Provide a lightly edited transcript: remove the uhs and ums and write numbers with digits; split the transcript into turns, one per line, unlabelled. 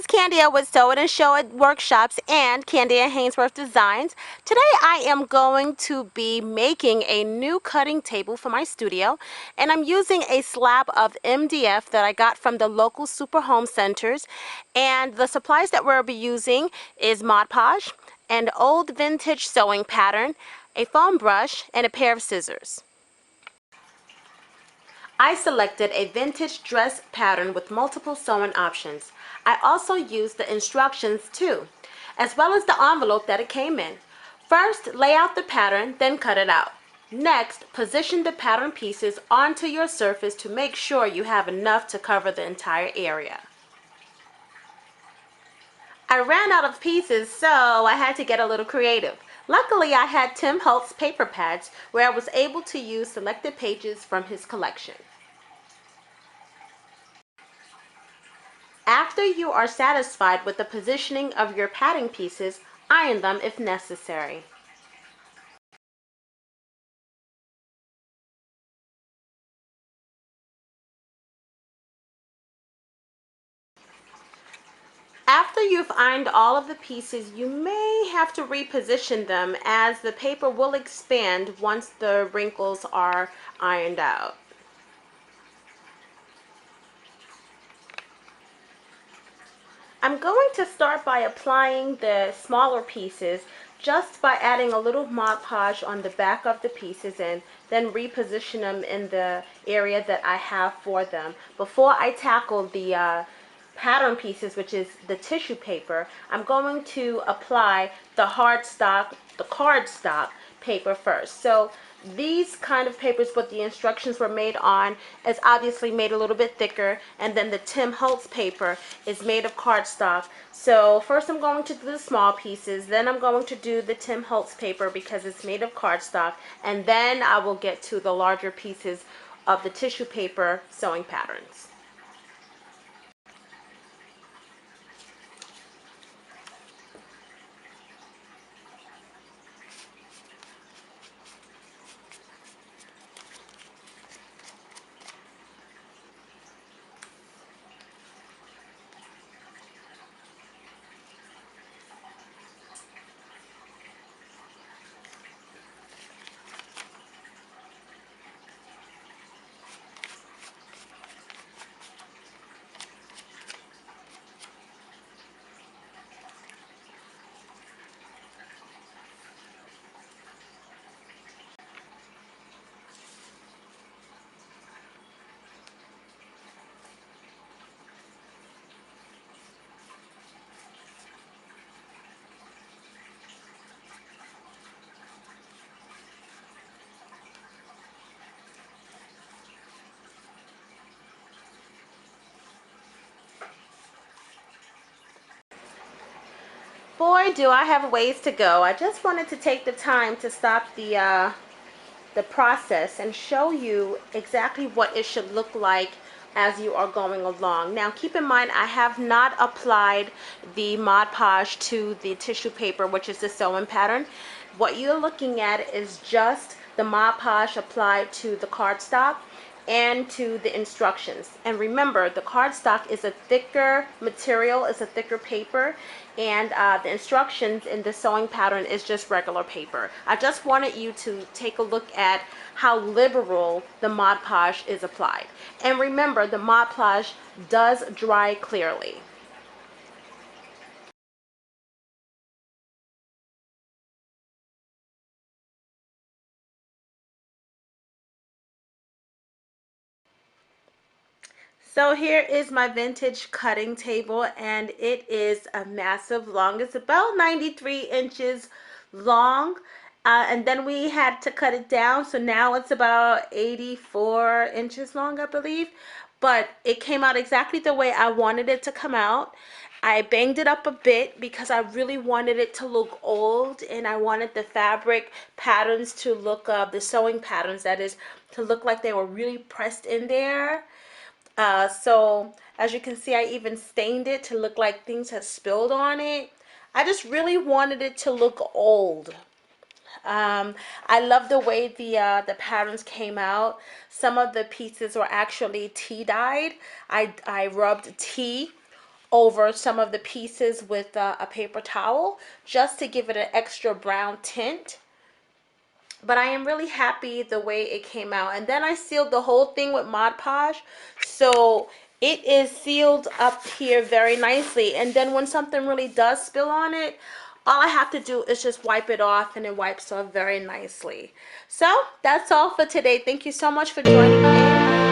is Candia with Sew It and Show It Workshops and Candia Hainsworth Designs. Today I am going to be making a new cutting table for my studio, and I'm using a slab of MDF that I got from the local super home centers. And the supplies that we'll be using is Mod Podge, an old vintage sewing pattern, a foam brush, and a pair of scissors. I selected a vintage dress pattern with multiple sewing options. I also used the instructions too, as well as the envelope that it came in. First, lay out the pattern, then cut it out. Next, position the pattern pieces onto your surface to make sure you have enough to cover the entire area. I ran out of pieces, so I had to get a little creative. Luckily, I had Tim Holtz's paper pads where I was able to use selected pages from his collection. After you are satisfied with the positioning of your padding pieces, iron them if necessary. After you've ironed all of the pieces, you may have to reposition them as the paper will expand once the wrinkles are ironed out. I'm going to start by applying the smaller pieces just by adding a little Mod Podge on the back of the pieces and then reposition them in the area that I have for them. Before I tackle the pattern pieces, which is the tissue paper, I'm going to apply the cardstock paper first. So these kind of papers, what the instructions were made on, is obviously made a little bit thicker, and then the Tim Holtz paper is made of cardstock. So first I'm going to do the small pieces, then I'm going to do the Tim Holtz paper because it's made of cardstock, and then I will get to the larger pieces of the tissue paper sewing patterns. Boy, do I have ways to go. I just wanted to take the time to stop the process and show you exactly what it should look like as you are going along. Now keep in mind, I have not applied the Mod Podge to the tissue paper, which is the sewing pattern. What you're looking at is just the Mod Podge applied to the cardstock and to the instructions. And remember, the cardstock is a thicker material, it's a thicker paper, and the instructions in the sewing pattern is just regular paper. I just wanted you to take a look at how liberal the Mod Podge is applied. And remember, the Mod Podge does dry clearly. So here is my vintage cutting table, and it is a massive long. It's about 93 inches long, and then we had to cut it down, so now it's about 84 inches long, I believe. But it came out exactly the way I wanted it to come out. I banged it up a bit because I really wanted it to look old, and I wanted the fabric patterns to look, the sewing patterns that is, to look like they were really pressed in there. So as you can see, I even stained it to look like things had spilled on it. I just really wanted it to look old. I love the way the patterns came out. Some of the pieces were actually tea dyed. I rubbed tea over some of the pieces with a paper towel just to give it an extra brown tint. But I am really happy the way it came out. And then I sealed the whole thing with Mod Podge, so it is sealed up here very nicely. And then when something really does spill on it, all I have to do is just wipe it off, and it wipes off very nicely. So that's all for today. Thank you so much for joining in.